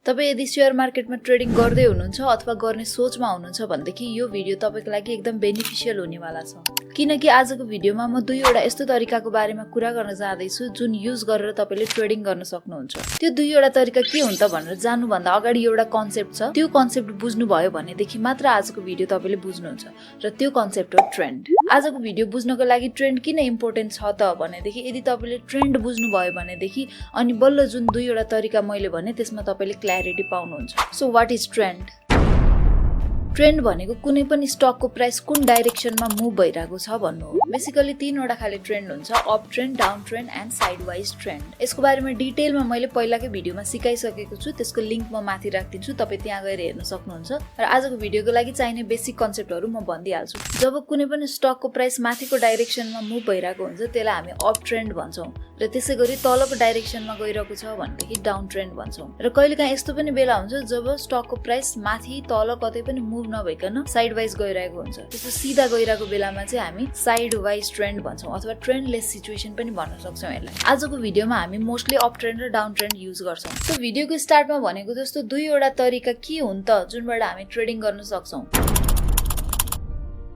तपाई यदि शेयर मार्केटमा ट्रेडिङ गर्दै हुनुहुन्छ अथवा गर्ने सोचमा हुनुहुन्छ भनेदेखि यो भिडियो तपाईको लागि एकदम बेनिफिशियल हुनेवाला छ। किनकि आजको भिडियोमा म दुईवटा यस्तो तरिकाको बारेमा कुरा गर्न जाँदै छु जुन युज गरेर तपाईले ट्रेडिङ गर्न सक्नुहुन्छ। त्यो दुईवटा तरिका के हुन् त भनेर जान्नु भन्दा अगाडि एउटा कन्सेप्ट छ। त्यो कन्सेप्ट बुझ्नु भयो भनेदेखि मात्र आजको भिडियो तपाईले बुझ्नुहुन्छ र त्यो कन्सेप्ट हो ट्रेन्ड। आजको भिडियो बुझ्नको लागि ट्रेन्ड किन इम्पोर्टेन्ट छ त भनेदेखि यदि तपाईले ट्रेन्ड बुझ्नु भयो भनेदेखि अनि बल्ल जुन दुईवटा तरिका मैले भने त्यसमा तपाईले क्ल्यारिटी पाउनुहुन्छ। So what is trend? Trend भनेको कुनै पनि स्टकको प्राइस कुन डाइरेक्सनमा मुभ भइरहेको छ भन्नु हो। बेसिकली तीनवटा खाले ट्रेन्ड हुन्छ, up trend, down trend and sideways trend. यसको बारेमा डिटेलमा मैले पहिलाकै भिडियोमा सिकाइसकेको छु, त्यसको लिंक म माथि राख्दिन्छु, तपाई त्यहाँ गएर हेर्न सक्नुहुन्छ। र आजको भिडियोको लागि चाहिने बेसिक कन्सेप्टहरु म भनिदिइहाल्छु। जब कुनै पनि स्टकको प्राइस माथिको डाइरेक्सनमा मुभ भइरहेको हुन्छ त्यसलाई हामी अप ट्रेन्ड भन्छौं र त्यसैगरी तलको डाइरेक्सनमा गइरहेको छ भनेदेखि डाउन ट्रेन्ड भन्छौं। र कहिलेकाहीँ यस्तो पनि बेला हुन्छ जब स्टकको प्राइस माथि तल कतै पनि मुभ नभइकन साइड वाइज गइरहेको हुन्छ। त्यस्तो सिधा गइरहेको बेलामा चाहिँ हामी साइड वाइज ट्रेन्ड भन्छौं अथवा ट्रेन्डलेस सिचुएसन पनि भन्न सक्छौं यसलाई। आजको भिडियोमा हामी मोस्टली अप ट्रेन्ड र डाउन ट्रेन्ड युज गर्छौं। सो भिडियोको स्टार्टमा भनेको जस्तो दुईवटा तरिका के हुन् त जुनबाट हामी ट्रेडिङ गर्न सक्छौं।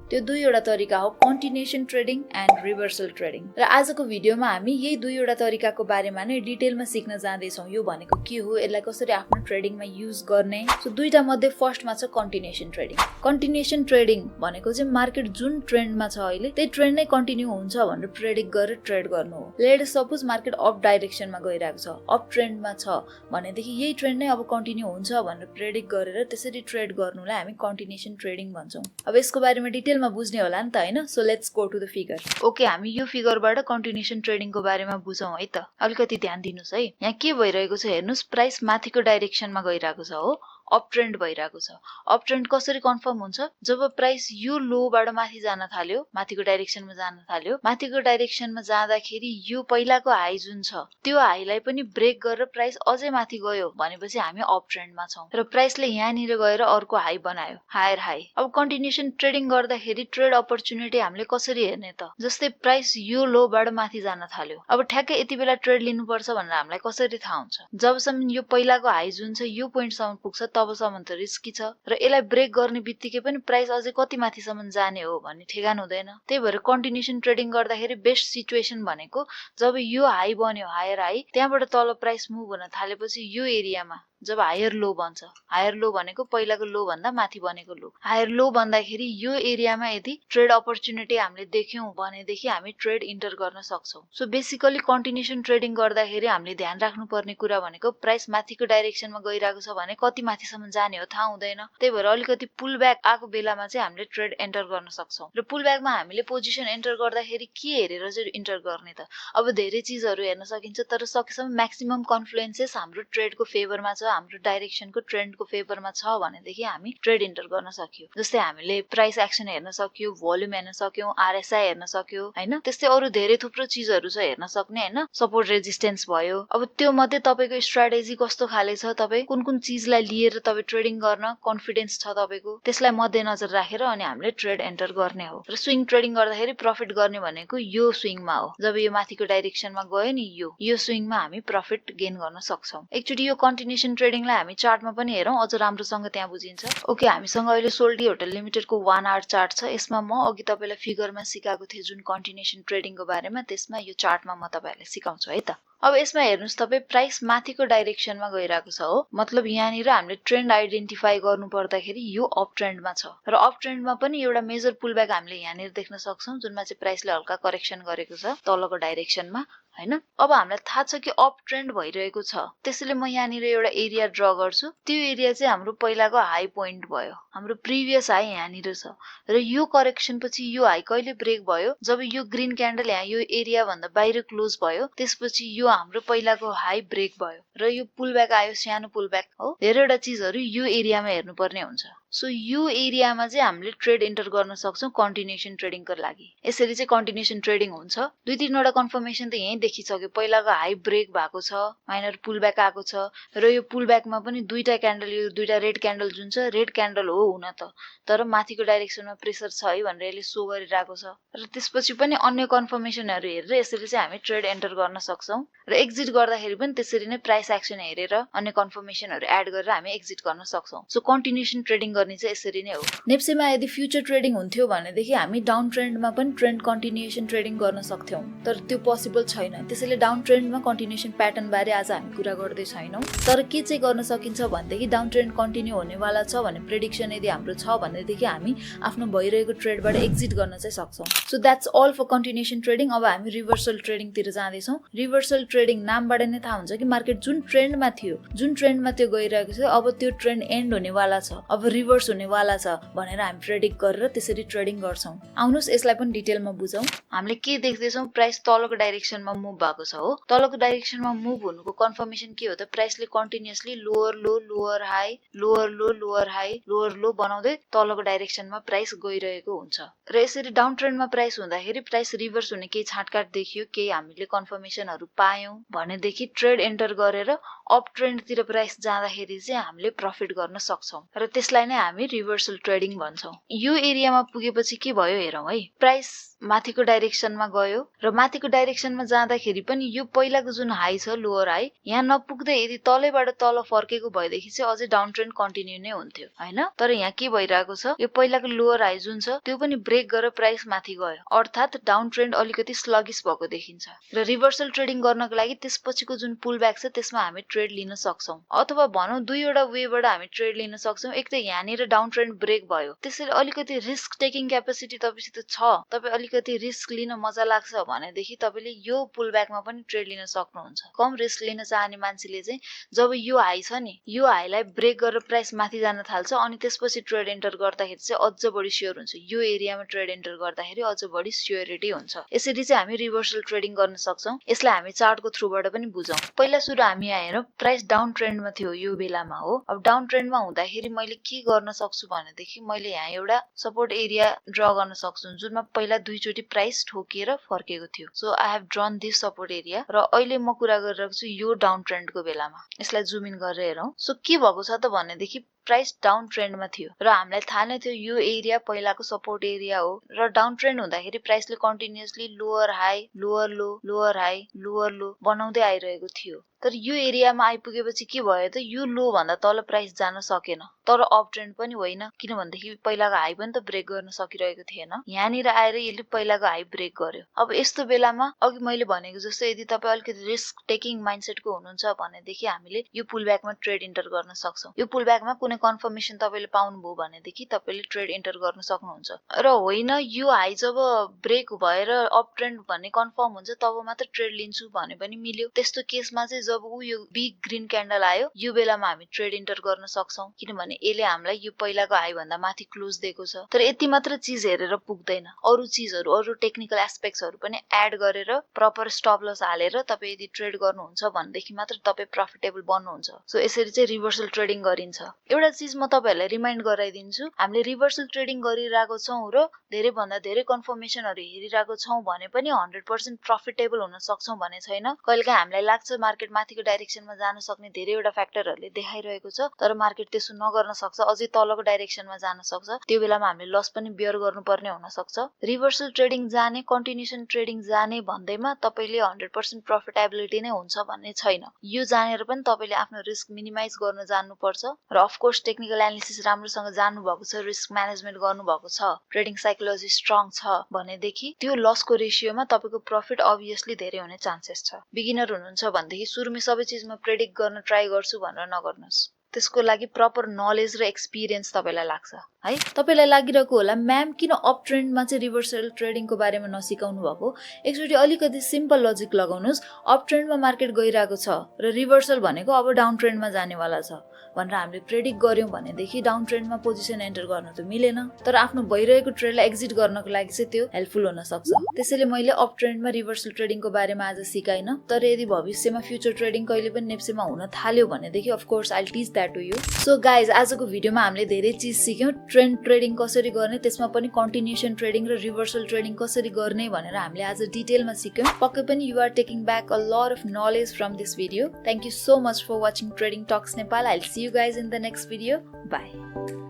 त्यो दुईवटा तरिका हो continuation trading and reversal trading. र आजको भिडियोमा हामी यही दुईवटा तरिकाको बारेमा नै डिटेलमा सिक्न जाँदै छौं। यो भनेको के हो, यसलाई कसरी आफ्नो ट्रेडिङमा युज गर्ने। सो दुईटा मध्ये फर्स्टमा छ कन्टिन्युएसन ट्रेडिङ। कन्टिन्युएसन ट्रेडिङ भनेको चाहिँ मार्केट जुन ट्रेन्डमा छ अहिले त्यही ट्रेन्ड नै कन्टिन्यू हुन्छ भनेर प्रेडिक्ट गरेर ट्रेड गर्नु हो। लेट सपोज मार्केट अप डाइरेक्सनमा गइरहेको छ, अप ट्रेन्डमा छ भनेदेखि यही ट्रेन्ड नै अब कन्टिन्यू हुन्छ भनेर प्रेडिक्ट गरेर त्यसरी ट्रेड गर्नुलाई हामी कन्टिन्युएसन ट्रेडिङ भन्छौं। अब यसको बारेमा डिटेलमा बुझ्ने होला नि त हैन। So let's go to the figure. Okay, हामी यो फिगरबाट कन्टिन्युएसन ट्रेडिङको बारेमा बुझौं है त। अलिकति ध्यान दिनुस् है। यहाँ के भइरहेको छ हेर्नुस्, प्राइस माथिको डाइरेक्सनमा गइरहेको छ हो, अप ट्रेन्ड भइरहेको छ। अप ट्रेन्ड कसरी कन्फर्म हुन्छ? जब प्राइस यो लोबाट माथि जान थाल्यो, माथिको डाइरेक्सनमा जान थाल्यो, माथिको डाइरेक्सनमा जाँदाखेरि यो पहिलाको हाई जुन छ त्यो हाईलाई पनि ब्रेक गरेर प्राइस अझै माथि गयो भनेपछि हामी अप ट्रेन्डमा छौं र प्राइसले यहाँनिर गएर अर्को हाई बनायो, हायर हाई। अब कन्टिन्युएसन ट्रेडिङ गर्दाखेरि ट्रेड अपर्च्युनिटी हामीले कसरी हेर्ने त? जस्तै प्राइस यो लोबाट माथि जान थाल्यो, अब ठ्याक्कै यति बेला ट्रेड लिनुपर्छ भनेर हामीलाई कसरी थाहा हुन्छ? जबसम्म यो पहिलाको हाई जुन छ यो पोइन्टसम्म पुग्छ तबसम्म त रिस्की छ र यसलाई ब्रेक गर्ने बित्तिकै पनि प्राइस अझै कति माथिसम्म जाने हो भन्ने ठेगान हुँदैन। त्यही भएर कन्टिन्युएसन ट्रेडिङ गर्दाखेरि बेस्ट सिचुएसन भनेको जब यो हाई बन्यो, हायर हाई, त्यहाँबाट तल प्राइस मुभ हुन थालेपछि यो एरियामा जब हायर लो बन्छ, हायर लो भनेको पहिलाको लो भन्दा माथि बनेको लो, हायर लो भन्दाखेरि यो एरियामा यदि ट्रेड अपर्च्युनिटी हामीले देख्यौं भनेदेखि हामी ट्रेड इन्टर गर्न सक्छौं। सो बेसिकली कन्टिन्युएसन ट्रेडिङ गर्दाखेरि हामीले ध्यान राख्नुपर्ने कुरा भनेको प्राइस माथिको डाइरेक्सनमा गइरहेको छ भने कति माथिसम्म जाने हो थाहा हुँदैन। त्यही भएर अलिकति पुल ब्याक आएको बेलामा चाहिँ हामीले ट्रेड एन्टर गर्न सक्छौं। र पुल ब्याकमा हामीले पोजिसन एन्टर गर्दाखेरि के हेरेर चाहिँ इन्टर गर्ने त? अब धेरै चीजहरु हेर्न सकिन्छ तर सकेसम्म म्याक्सिमम कन्फ्लुएन्सेस हाम्रो ट्रेडको फेभरमा छ, हाम्रो डाइरेक्सनको ट्रेन्डको फेभरमा छ भनेदेखि हामी ट्रेड इन्टर गर्न सक्यौ। जस्तै हामीले प्राइस एक्सन हेर्न सक्यौ, भोल्युम हेर्न सक्यौ, आरएसआई हेर्न सक्यौ हैन। त्यस्तै अरु धेरै थुप्रो चीजहरु छ हेर्न सक्ने हैन। सपोर्ट रेजिस्टेन्स भयो। अब त्यो मध्ये तपाईको स्ट्र्याटेजी कस्तो खाले छ, तपाई कुन कुन चीजलाई लिएर तपाई ट्रेडिङ गर्न कन्फिडेन्स छ तपाईको, त्यसलाई मध्यनजर राखेर अनि हामीले ट्रेड एन्टर गर्ने हो। र स्विङ ट्रेडिङ गर्दाखेरि प्रफिट गर्ने भनेको यो स्विङमा हो। जब यो माथिको डाइरेक्सनमा गयो नि यो स्विङमा हामी प्रफिट गेन गर्न सक्छौं। एकचोटी यो कन्टिन्युएसन ट्रेडिङलाई हामी चार्टमा पनि हेरौं, अझ राम्रोसँग त्यहाँ बुझिन्छ। ओके, हामीसँग अहिले सोल्टी होटल लिमिटेडको 1 आवर चार्ट छ। यसमा म अघि तपाईलाई फिगरमा सिकाएको थिए जुन कन्टिन्युएसन ट्रेडिङको बारेमा, त्यसमा यो चार्टमा म तपाईहरुलाई सिकाउँछु है त। अब यसमा हेर्नुस्, तपाई प्राइस माथिको डाइरेक्सनमा गइरहेको छ हो, मतलब यहाँनिर हामीले ट्रेन्ड आइडेन्टिफाई गर्नु पर्दाखेरि यो अप ट्रेन्डमा छ र अप ट्रेन्डमा पनि एउटा मेजर पुलब्याक हामीले यहाँनिर देख्न सक्छौं जुनमा चाहिँ प्राइसले हल्का करेक्सन गरेको छ तलको डाइरेक्सनमा हैन। अब हामीलाई थाहा छ कि अप ट्रेन्ड भइरहेको छ, त्यसैले म यहाँनिर एउटा एरिया ड्र गर्छु। त्यो एरिया चाहिँ हाम्रो पहिलाको हाई पोइन्ट भयो, हाम्रो प्रिभियस हाई यहाँनिर छ र यो करेक्सन पछि यो हाई कहिले ब्रेक भयो? जब यो ग्रीन क्यान्डल यहाँ यो एरिया भन्दा बाहिर क्लोज भयो, त्यसपछि यो हाम्रो पहिलाको हाई ब्रेक भयो र यो पुलब्याक आयो, सानो पुलब्याक हो। धेरैवटा चीजहरु यो एरियामा हेर्नुपर्ने हुन्छ। सो यो एरियामा चाहिँ हामीले ट्रेड इन्टर गर्न सक्छौं कन्टिन्युएसन ट्रेडिङको लागि। यसरी चाहिँ कन्टिन्युएसन ट्रेडिङ हुन्छ। दुई तीनवटा कन्फर्मेसन त यही देखिसक्यो। पहिलाको हाई ब्रेक भएको छ, माइनर पुलब्याक आएको छ र यो पुलब्याकमा पनि दुईटा क्यान्डल, यो दुईटा रेड क्यान्डल जुन छ रेड क्यान्डल हो हुन त, तर माथिको डाइरेक्सनमा प्रेसर छ है भनेर यसले सो गरिरहेको छ। र त्यसपछि पनि अन्य कन्फर्मेसनहरु हेरेर यसरी चाहिँ हामी ट्रेड एन्टर गर्न सक्छौं र एक्जिट गर्दाखेरि पनि त्यसरी नै प्राइस प्राइस एक्सन हेरेर अन्य कन्फर्मेसनहरु एड गरेर हामी एक्जिट गर्न सक्छौं सो कन्टिन्युएसन ट्रेडिङ गर्ने चाहिँ यसरी नै हो नेप्सेमा यदि फ्युचर ट्रेडिङ हुन्थ्यो भनेदेखि हामी डाउन ट्रेन्डमा पनि ट्रेन्ड कन्टिन्युएसन ट्रेडिङ गर्न सक्थ्यौं तर त्यो पोसिबल छैन त्यसैले डाउन ट्रेन्डमा कन्टिन्युएसन प्याटर्न बारे आज हामी कुरा गर्दै छैनौं तर के चाहिँ गर्न सकिन्छ भनेदेखि डाउन ट्रेन्ड कन्टिन्यू हुनेवाला छ भने प्रेडिक्सन यदि हाम्रो छ भनेदेखि हामी आफ्नो भइरहेको ट्रेडबाट एक्जिट गर्न चाहिँ सक्छौं so that's all for continuation trading अब हामी रिभर्सल ट्रेडिङ तिर जाँदैछौं रिभर्सल ट्रेडिङ नामबाट नै थाहा हुन्छ कि मार्केट जुन ट्रेन्डमा थियो जुन ट्रेन्डमा त्यो गइरहेको छ अब त्यो ट्रेन्ड एन्ड हुनेवाला छ अब रिभर्स हुनेवाला छ भनेर हामी प्रेडिक्ट गरेर त्यसरी ट्रेडिङ गर्छौं आउनुस् यसलाई पनि डिटेलमा बुझौं हामीले के देख्दैछौं प्राइस तलको डाइरेक्सनमा मुभ भएको छ हो तलको डाइरेक्सनमा मुभ हुनुको कन्फर्मेसन के हो त प्राइसले continuously lower low lower high lower low lower high lower low बनाउँदै तलको डाइरेक्सनमा प्राइस गइरहेको हुन्छ र यसरी डाउन ट्रेन्डमा प्राइस हुँदाखेरि प्राइस रिभर्स हुने केही छाटकाट देखियो केही हामीले कन्फर्मेसनहरु पायौं भनेदेखि ट्रेड एन्टर गरेर अप ट्रेन्डतिर प्राइस जाँदाखेरि चाहिँ हामीले प्रफिट गर्न सक्छौं र त्यसलाई नै हामी रिभर्सल ट्रेडिङ भन्छौं यो एरियामा पुगेपछि के भयो हेरौं है प्राइस माथिको डाइरेक्सनमा गयो र माथिको डाइरेक्सनमा जाँदाखेरि पनि यो पहिलाको जुन हाई छ लोअर हाई यहाँ नपुग्दै यदि तलैबाट तल फर्केको भएदेखि चाहिँ अझै डाउन ट्रेन्ड कन्टिन्यू नै हुन्थ्यो हैन तर यहाँ के भइरहेको छ यो पहिलाको लोअर हाई जुन छ त्यो पनि ब्रेक गरेर प्राइस माथि गयो अर्थात डाउन ट्रेन्ड अलिकति स्लगिश भएको देखिन्छ र रिभर्सल ट्रेडिङ गर्नको लागि त्यसपछिको जुन पुल ब्याक छ त्यसमा हामी ट्रेड लिन सक्छौं अथवा भनौं दुईवटा वेबाट हामी ट्रेड लिन सक्छौं एक त यहाँनिर डाउन ट्रेन्ड ब्रेक भयो त्यसैले अलिकति रिस्क टेकिङ क्यापेसिटी तपाईसित छ तपाई अलिकति रिस्क लिन मजा लाग्छ भनेदेखि तपाईले यो पुल ब्याकमा पनि ट्रेड लिन सक्नुहुन्छ कम रिस्क लिन चाहने मान्छेले चाहिँ जब यो हाई छ नि यो हाईलाई ब्रेक गरेर प्राइस माथि जान थाल्छ अनि त्यसपछि ट्रेड एन्टर गर्दाखेरि चाहिँ अझ बढी स्योर हुन्छ यो एरियामा ट्रेड एन्टर गर्दाखेरि अझ बढी स्योरिटी हुन्छ यसरी चाहिँ हामी रिभर्सल ट्रेडिङ गर्न सक्छौं यसलाई हामी चार्टको थ्रुबाट पनि बुझौं पहिला सुरु हामी आएर प्राइस डाउन ट्रेन्डमा थियो यो बेलामा हो अब डाउन ट्रेन्डमा हुँदाखेरि मैले के गर्न सक्छु भनेदेखि मैले यहाँ एउटा सपोर्ट एरिया ड्रा गर्न सक्छु जुनमा पहिला दुईचोटी प्राइस ठोकिएर फर्केको थियो so I have drawn this support area र अहिले म कुरा गरिरहेको छु यो डाउन ट्रेन्डको बेलामा यसलाई जुम इन गरेर हेरौं सो के भएको छ त भनेदेखि प्राइस डाउन ट्रेन्डमा थियो र हामीलाई थाहा नै थियो यो एरिया पहिलाको सपोर्ट एरिया हो र डाउन ट्रेन्ड हुँदाखेरि प्राइसले continuously lower high lower low lower high lower low बनाउँदै आइरहेको थियो तर यो एरियामा आइपुगेपछि के भयो त यो लो भन्दा तल प्राइस जान सकेन तर अप ट्रेन्ड पनि होइन किनभनेदेखि पहिलाको हाई पनि त ब्रेक गर्न सकिरहेको थिएन यहाँनिर आएर यसले पहिलाको हाई ब्रेक गर्यो अब यस्तो बेलामा अघि मैले भनेको जस्तो यदि तपाईं अलिकति रिस्क टेकिङ माइन्डसेटको हुनुहुन्छ भनेदेखि हामीले यो पुल ब्याकमा ट्रेड इन्टर गर्न सक्छौं यो पुल ब्याकमा कुनै कन्फर्मेसन तपाईले पाउनुभयो भनेदेखि तपाईले ट्रेड इन्टर गर्न सक्नुहुन्छ र होइन यो हाई जब ब्रेक भएर अप ट्रेन्ड भन्ने कन्फर्म हुन्छ तब मात्र ट्रेड लिन्छु भने पनि मिल्यो त्यस्तो केसमा चाहिँ जब यो बिग ग्रीन क्यान्डल आयो यो बेलामा हामी ट्रेड इन्टर गर्न सक्छौं किनभने यसले हामीलाई यो पहिलाको हाई भन्दा माथि क्लोज दिएको छ तर यति मात्र चीज हेरेर पुग्दैन अरु चीजहरु अरु टेक्निकल एस्पेक्ट्सहरु पनि एड गरेर प्रपर स्टप लस हालेर तपाई यदि ट्रेड गर्नुहुन्छ भनेदेखि मात्र तपाई प्रफिटेबल बन्नुहुन्छ सो यसरी चाहिँ रिभर्सल ट्रेडिङ गरिन्छ एउटा चीज म तपाईहरुलाई रिमाइन्ड गराइदिन्छु हामीले रिभर्सल ट्रेडिङ गरिरहेको छौं र धेरै भन्दा धेरै कन्फर्मेसनहरु हेरिरहेको छौं भने पनि 100% प्रफिटेबल हुन सक्छौं भने छैन कहिलेकाहीँ हामीलाई लाग्छ मार्केट माथिको डाइरेक्सनमा जान सक्ने धेरैवटा फ्याक्टरहरुले देखाइरहेको छ तर मार्केट त्यसो नगर्न सक्छ अझै तलको डाइरेक्सनमा जान सक्छ त्यो बेलामा हामीले लस पनि बियर गर्नुपर्ने हुन सक्छ रिभर्सल ट्रेडिङ जाने कन्टिन्युएसन ट्रेडिङ जाने भन्दैमा तपाईले 100% प्रफिटेबिलिटी नै हुन्छ भन्ने छैन यो जानेर पनि तपाईले आफ्नो रिस्क मिनिमाइज गर्न जान्नुपर्छ र अफ कोर्स टेक्निकल एनालिसिस राम्रोसँग जान्नु भएको छ रिस्क म्यानेजमेन्ट गर्नु भएको छ ट्रेडिङ साइकोलोजी स्ट्रङ छ भनेदेखि त्यो लसको रेशियोमा तपाईको प्रफिट अभियसली धेरै हुने चान्सेस छ बिगिनर हुनुहुन्छ भनेदेखि सुरुमै सबै चीजमा प्रेडिक्ट गर्न ट्राई गर्छु भनेर नगर्नुस् त्यसको लागि प्रपर नलेज र एक्सपिरियन्स तपाईलाई लाग्छ है तपाईलाई लागिरहेको होला म्याम किन अप ट्रेन्डमा चाहिँ रिभर्सल ट्रेडिङको बारेमा नसिकाउनु भएको एकचोटी अलिकति सिम्पल लजिक लगाउनुस् अप ट्रेन्डमा मार्केट गइरहेको छ र रिभर्सल भनेको अब डाउन ट्रेन्डमा जानेवाला छ भनेर हामीले प्रेडिक्ट गर्यौं भनेदेखि डाउन ट्रेन्डमा पोजिसन एन्टर गर्न त मिलेन तर आफ्नो भइरहेको ट्रेडलाई एक्जिट गर्नको लागि चाहिँ त्यो हेल्पफुल हुन सक्छ त्यसैले मैले अप ट्रेन्डमा रिभर्सल ट्रेडिङको बारेमा आज सिकाइन तर यदि भविष्यमा फ्युचर ट्रेडिङ कहिले पनि नेप्सेमा हुन थाल्यो भनेदेखि of course I will teach that to you so guys आजको भिडियोमा हामीले धेरै चीज सिक्यौं ट्रेन्ड ट्रेडिङ कसरी गर्ने त्यसमा पनि कन्टिन्युएसन ट्रेडिङ र रिभर्सल ट्रेडिङ कसरी गर्ने भनेर हामीले आज डिटेलमा सिक्यौं पक्कै पनि you are taking back a lot of knowledge from this video thank you so much for watching trading talks Nepal I will see you guys in the next video. Bye.